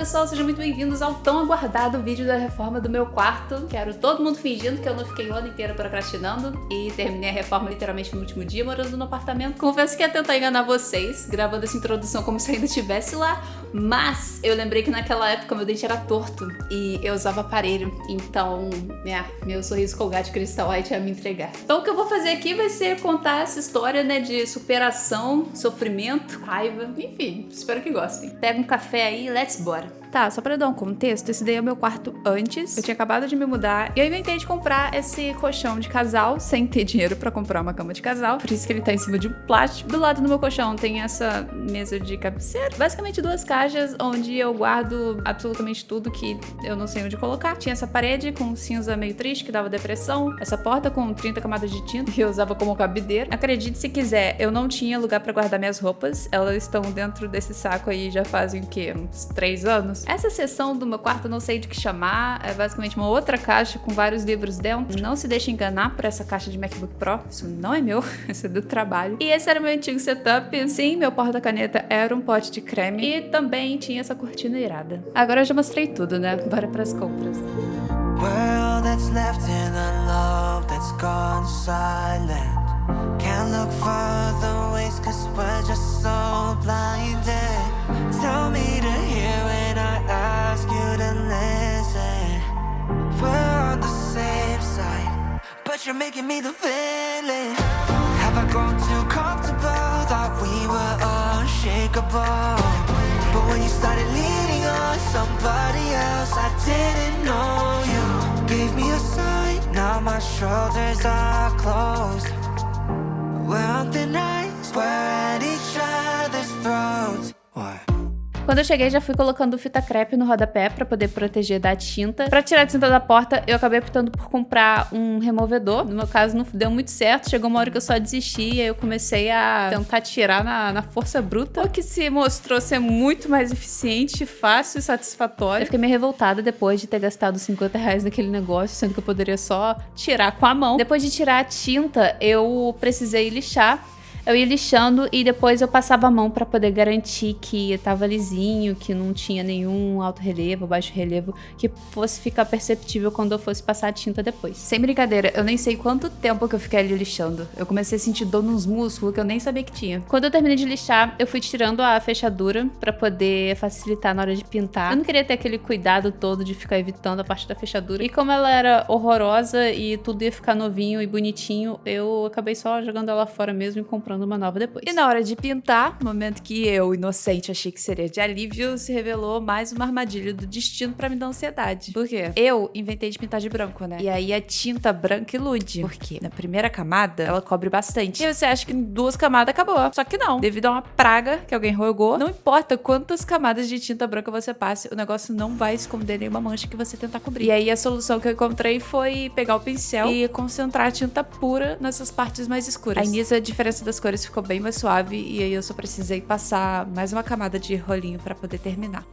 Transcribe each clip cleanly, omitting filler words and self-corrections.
pessoal, sejam muito bem-vindos ao tão aguardado vídeo da reforma do meu quarto. Quero todo mundo fingindo que eu não fiquei o ano inteiro procrastinando e terminei a reforma literalmente no último dia morando no apartamento. Confesso que ia tentar enganar vocês, gravando essa introdução como se ainda estivesse lá, mas eu lembrei que naquela época meu dente era torto e eu usava aparelho, então meu sorriso Colgate Crystal White ia me entregar. Então o que eu vou fazer aqui vai ser contar essa história, né, de superação, sofrimento, raiva, enfim, espero que gostem. Pega um café aí, let's bora. Tá, só pra dar um contexto, esse daí é o meu quarto antes. Eu tinha acabado de me mudar e eu inventei de comprar esse colchão de casal sem ter dinheiro pra comprar uma cama de casal. Por isso que ele tá em cima de um plástico. Do lado do meu colchão tem essa mesa de cabeceira. Basicamente duas caixas onde eu guardo absolutamente tudo que eu não sei onde colocar. Tinha essa parede com cinza meio triste que dava depressão. Essa porta com 30 camadas de tinta que eu usava como cabideira. Acredite se quiser, eu não tinha lugar pra guardar minhas roupas. Elas estão dentro desse saco aí já fazem o quê? Uns 3 anos? Essa seção do meu quarto eu não sei de que chamar, é basicamente uma outra caixa com vários livros dentro. Não se deixe enganar por essa caixa de MacBook Pro, isso não é meu, isso é do trabalho. E esse era meu antigo setup. Sim, meu porta-caneta era um pote de creme e também tinha essa cortina irada. Agora eu já mostrei tudo, né? Bora pras compras. World that's left in a love that's gone silent. Can't look further ways cause we're just so blinded. Tell me to hear when I ask you to listen. We're on the same side, but you're making me the villain. Have I grown too comfortable? Thought we were unshakable, but when you started leaning on somebody else, I didn't know you. Gave me a sign, now my shoulders are closed. We're on thin ice, we're at each other's throats. What? Quando eu cheguei, já fui colocando fita crepe no rodapé pra poder proteger da tinta. Pra tirar a tinta da porta, eu acabei optando por comprar um removedor. No meu caso, não deu muito certo. Chegou uma hora que eu só desisti e aí eu comecei a tentar tirar na força bruta, o que se mostrou ser muito mais eficiente, fácil e satisfatório. Eu fiquei meio revoltada depois de ter gastado R$50 naquele negócio, sendo que eu poderia só tirar com a mão. Depois de tirar a tinta, eu precisei lixar. Eu ia lixando e depois eu passava a mão pra poder garantir que tava lisinho, que não tinha nenhum alto relevo, baixo relevo, que fosse ficar perceptível quando eu fosse passar a tinta depois. Sem brincadeira, eu nem sei quanto tempo que eu fiquei ali lixando. Eu comecei a sentir dor nos músculos que eu nem sabia que tinha. Quando eu terminei de lixar, eu fui tirando a fechadura pra poder facilitar na hora de pintar. Eu não queria ter aquele cuidado todo de ficar evitando a parte da fechadura. E como ela era horrorosa e tudo ia ficar novinho e bonitinho, eu acabei só jogando ela fora mesmo e comprando uma nova depois. E na hora de pintar, no momento que eu, inocente, achei que seria de alívio, se revelou mais uma armadilha do destino pra me dar ansiedade. Por quê? Eu inventei de pintar de branco, né? E aí a tinta branca ilude. Por quê? Na primeira camada, ela cobre bastante. E você acha que em 2 camadas acabou. Só que não. Devido a uma praga que alguém rogou, não importa quantas camadas de tinta branca você passe, o negócio não vai esconder nenhuma mancha que você tentar cobrir. E aí a solução que eu encontrei foi pegar o pincel e concentrar a tinta pura nessas partes mais escuras. Aí nisso a diferença das cores ficou bem mais suave e aí eu só precisei passar mais uma camada de rolinho para poder terminar.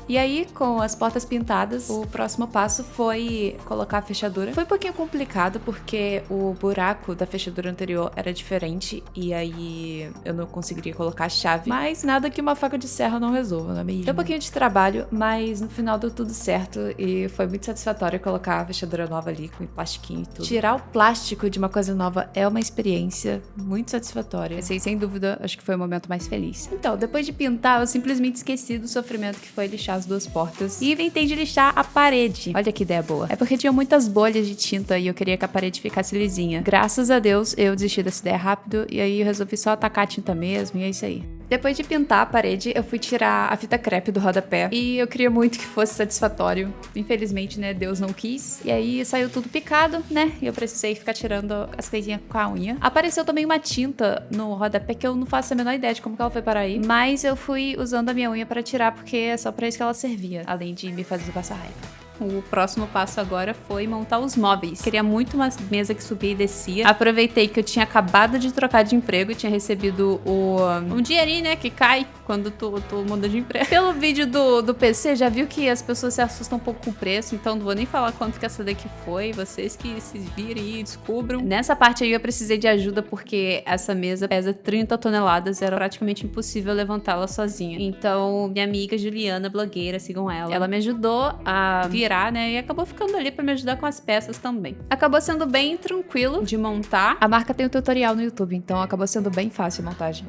E aí, com as portas pintadas, o próximo passo foi colocar a fechadura. Foi um pouquinho complicado porque o buraco da fechadura anterior era diferente e aí eu não conseguiria colocar a chave. Mas nada que uma faca de serra não resolva, não é mesmo? Deu um pouquinho de trabalho, mas no final deu tudo certo e foi muito satisfatório colocar a fechadura nova ali com o plastiquinho e tudo. Tirar o plástico de uma coisa nova é uma experiência muito satisfatória. Assim, sem dúvida, acho que foi o momento mais feliz. Então, depois de pintar, eu simplesmente esqueci do sofrimento que foi lixar as 2 portas e inventei de lixar a parede. Olha que ideia boa. É porque tinha muitas bolhas de tinta e eu queria que a parede ficasse lisinha. Graças a Deus, eu desisti dessa ideia rápido e aí eu resolvi só atacar a tinta mesmo e é isso aí. Depois de pintar a parede, eu fui tirar a fita crepe do rodapé e eu queria muito que fosse satisfatório. Infelizmente, né, Deus não quis. E aí saiu tudo picado, né, e eu precisei ficar tirando as coisinhas com a unha. Apareceu também uma tinta no rodapé que eu não faço a menor ideia de como que ela foi parar aí, mas eu fui usando a minha unha pra tirar porque é só pra isso que ela servia, além de me fazer passar raiva. O próximo passo agora foi montar os móveis. Queria muito uma mesa que subia e descia. Aproveitei que eu tinha acabado de trocar de emprego, tinha recebido um dinheirinho, né, que cai quando tu muda de emprego. Pelo vídeo do PC, já viu que as pessoas se assustam um pouco com o preço, então não vou nem falar quanto que essa daqui foi, vocês que se virem e descubram. Nessa parte aí eu precisei de ajuda porque essa mesa pesa 30 toneladas, era praticamente impossível levantá-la sozinha. Então, minha amiga Juliana, blogueira, sigam ela. Ela me ajudou a virar, né, e acabou ficando ali pra me ajudar com as peças também. Acabou sendo bem tranquilo de montar. A marca tem um tutorial no YouTube, então acabou sendo bem fácil a montagem.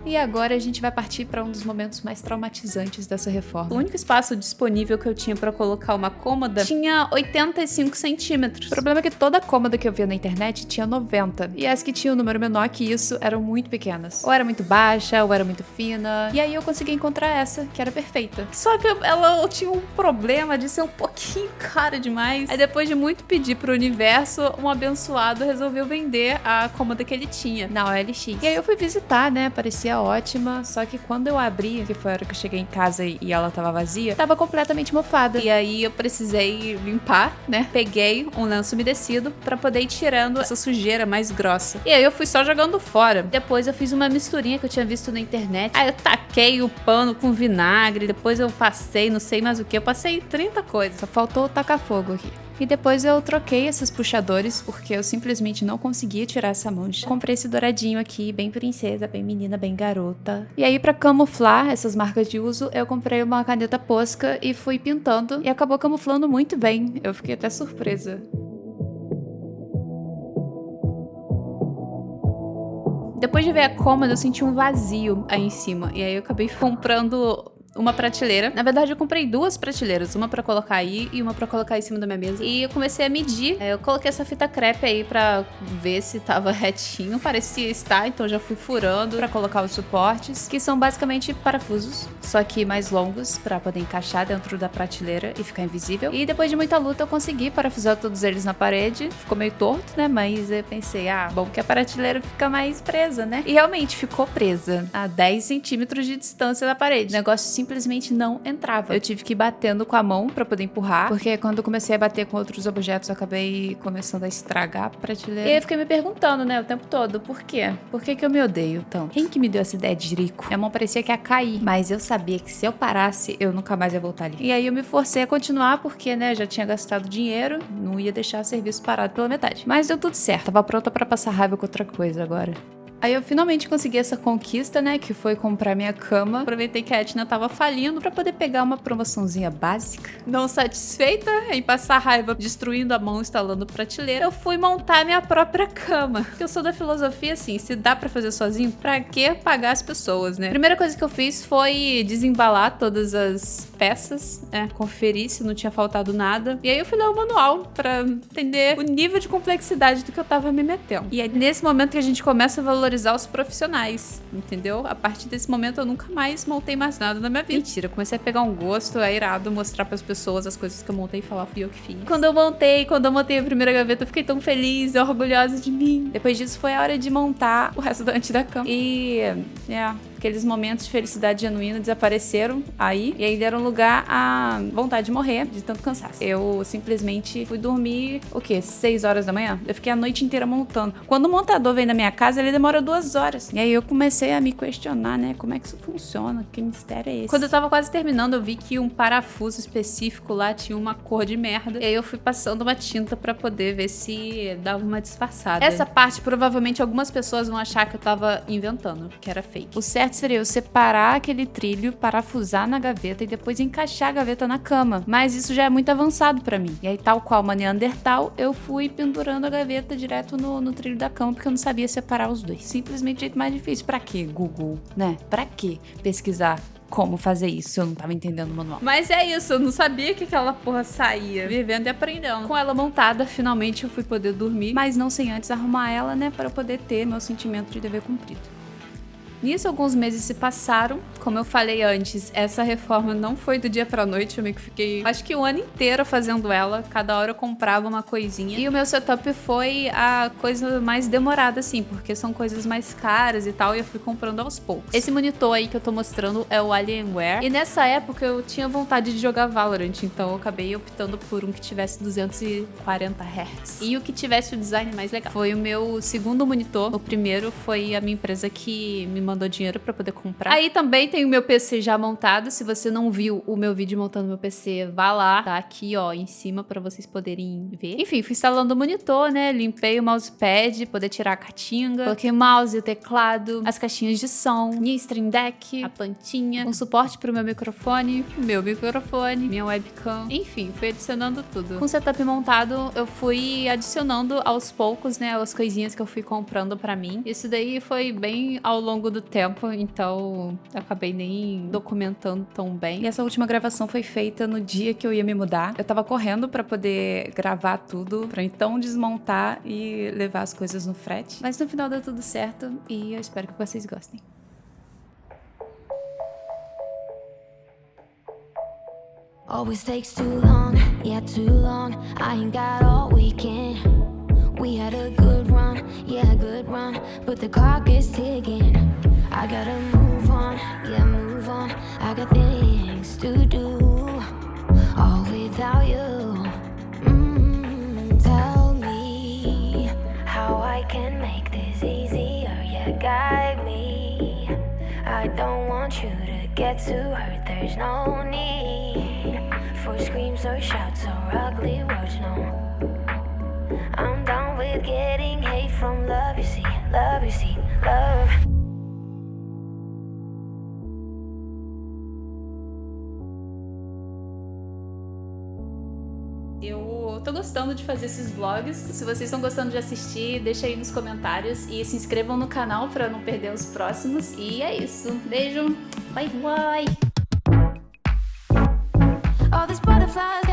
E agora a gente vai partir para um dos momentos mais traumatizantes dessa reforma. O único espaço disponível que eu tinha para colocar uma cômoda tinha 85 centímetros. O problema é que toda cômoda que eu via na internet tinha 90. E as que tinham um número menor que isso eram muito pequenas. Ou era muito baixa, ou era muito fina. E aí eu consegui encontrar essa, que era perfeita. Só que ela tinha um problema de ser um pouquinho cara demais. Aí depois de muito pedir pro universo, um abençoado resolveu vender a cômoda que ele tinha na OLX. E aí eu fui visitar, né? Parecia ótima, só que quando eu abri, que foi a hora que eu cheguei em casa e ela tava vazia, tava completamente mofada. E aí eu precisei limpar, né? Peguei um lenço umedecido pra poder ir tirando essa sujeira mais grossa. E aí eu fui só jogando fora. Depois eu fiz uma misturinha que eu tinha visto na internet. Aí eu taquei o pano com vinagre, depois eu passei, não sei mais o que, eu passei 30 coisas. Só faltou tacar fogo aqui. E depois eu troquei esses puxadores porque eu simplesmente não conseguia tirar essa mancha. Comprei esse douradinho aqui, bem princesa, bem menina, bem garota. E aí pra camuflar essas marcas de uso, eu comprei uma caneta Posca e fui pintando. E acabou camuflando muito bem. Eu fiquei até surpresa. Depois de ver a cômoda, eu senti um vazio aí em cima. E aí eu acabei comprando uma prateleira. Na verdade, eu comprei duas prateleiras. Uma pra colocar aí e uma pra colocar em cima da minha mesa. E eu comecei a medir. Eu coloquei essa fita crepe aí pra ver se tava retinho. Parecia estar, então já fui furando pra colocar os suportes, que são basicamente parafusos, só que mais longos, pra poder encaixar dentro da prateleira e ficar invisível. E depois de muita luta, eu consegui parafusar todos eles na parede. Ficou meio torto, né? Mas eu pensei, bom que a prateleira fica mais presa, né? E realmente ficou presa a 10 centímetros de distância da parede. O negócio simplesmente não entrava. Eu tive que ir batendo com a mão pra poder empurrar, porque quando eu comecei a bater com outros objetos, eu acabei começando a estragar a prateleira. E aí eu fiquei me perguntando, né, o tempo todo, por quê? Por que eu me odeio tanto? Quem que me deu essa ideia de jirico? Minha mão parecia que ia cair, mas eu sabia que se eu parasse, eu nunca mais ia voltar ali. E aí eu me forcei a continuar, porque, né, já tinha gastado dinheiro, não ia deixar o serviço parado pela metade. Mas deu tudo certo, tava pronta pra passar raiva com outra coisa agora. Aí eu finalmente consegui essa conquista, né, que foi comprar minha cama. Aproveitei que a Etna tava falindo pra poder pegar uma promoçãozinha básica. Não satisfeita em passar raiva destruindo a mão, instalando prateleira, eu fui montar minha própria cama. Porque eu sou da filosofia assim, se dá pra fazer sozinho, pra que pagar as pessoas, né? A primeira coisa que eu fiz foi desembalar todas as peças, né, conferir se não tinha faltado nada. E aí eu fui ler o manual pra entender o nível de complexidade do que eu tava me metendo. E é nesse momento que a gente começa a valorizar os profissionais, entendeu? A partir desse momento eu nunca mais montei mais nada na minha vida. Mentira, eu comecei a pegar um gosto, é irado mostrar pras pessoas as coisas que eu montei e falar, fui eu que fiz. Quando eu montei a primeira gaveta, eu fiquei tão feliz, orgulhosa de mim. Depois disso foi a hora de montar o restante da cama. E, aqueles momentos de felicidade genuína desapareceram aí, e aí deram lugar à vontade de morrer de tanto cansaço. Eu simplesmente fui dormir, 6 horas da manhã? Eu fiquei a noite inteira montando. Quando o montador vem na minha casa, ele demora 2 horas. E aí eu comecei a me questionar, né, como é que isso funciona? Que mistério é esse? Quando eu tava quase terminando, eu vi que um parafuso específico lá tinha uma cor de merda. E aí eu fui passando uma tinta pra poder ver se dava uma disfarçada. Essa parte, provavelmente, algumas pessoas vão achar que eu tava inventando, que era fake. O certo seria eu separar aquele trilho, parafusar na gaveta e depois encaixar a gaveta na cama. Mas isso já é muito avançado pra mim. E aí, tal qual uma Neandertal, eu fui pendurando a gaveta direto no trilho da cama, porque eu não sabia separar os dois. Simplesmente o jeito mais difícil. Pra quê, Google? Né? Pra quê pesquisar como fazer isso? Eu não tava entendendo o manual. Mas é isso, eu não sabia que aquela porra saía. Vivendo e aprendendo. Com ela montada, finalmente eu fui poder dormir, mas não sem antes arrumar ela, né, para eu poder ter meu sentimento de dever cumprido. Nisso, alguns meses se passaram. Como eu falei antes, essa reforma não foi do dia pra noite. Eu meio que fiquei, acho que o ano inteiro fazendo ela. Cada hora eu comprava uma coisinha. E o meu setup foi a coisa mais demorada, assim, porque são coisas mais caras e tal, e eu fui comprando aos poucos. Esse monitor aí que eu tô mostrando é o Alienware. E nessa época eu tinha vontade de jogar Valorant, então eu acabei optando por um que tivesse 240 Hz. E o que tivesse o design mais legal. Foi o meu segundo monitor. O primeiro foi a minha empresa que me mandou dinheiro pra poder comprar. Aí também tem o meu PC já montado. Se você não viu o meu vídeo montando meu PC, vá lá. Tá aqui, ó, em cima pra vocês poderem ver. Enfim, fui instalando o monitor, né? Limpei o mousepad, poder tirar a catinga. Coloquei o mouse, o teclado, as caixinhas de som, minha Stream Deck, a plantinha, um suporte pro meu microfone, minha webcam. Enfim, fui adicionando tudo. Com o setup montado, eu fui adicionando aos poucos, né, as coisinhas que eu fui comprando pra mim. Isso daí foi bem ao longo do tempo, então eu acabei nem documentando tão bem. E essa última gravação foi feita no dia que eu ia me mudar. Eu tava correndo pra poder gravar tudo, pra então desmontar e levar as coisas no frete. Mas no final deu tudo certo e eu espero que vocês gostem. Always takes too long, yeah, too long. I ain't got all weekend. We had a good run, yeah, good run, but the clock is ticking. I gotta move on, yeah, move on. I got things to do, all without you. Tell me how I can make this easier, yeah, guide me. I don't want you to get too hurt, there's no need for screams or shouts or ugly words, no. I'm done with getting hate from love, you see, love, you see, love. Eu tô gostando de fazer esses vlogs. Se vocês estão gostando de assistir, deixa aí nos comentários e se inscrevam no canal pra não perder os próximos. E é isso. Beijo. Bye, bye. All these butterflies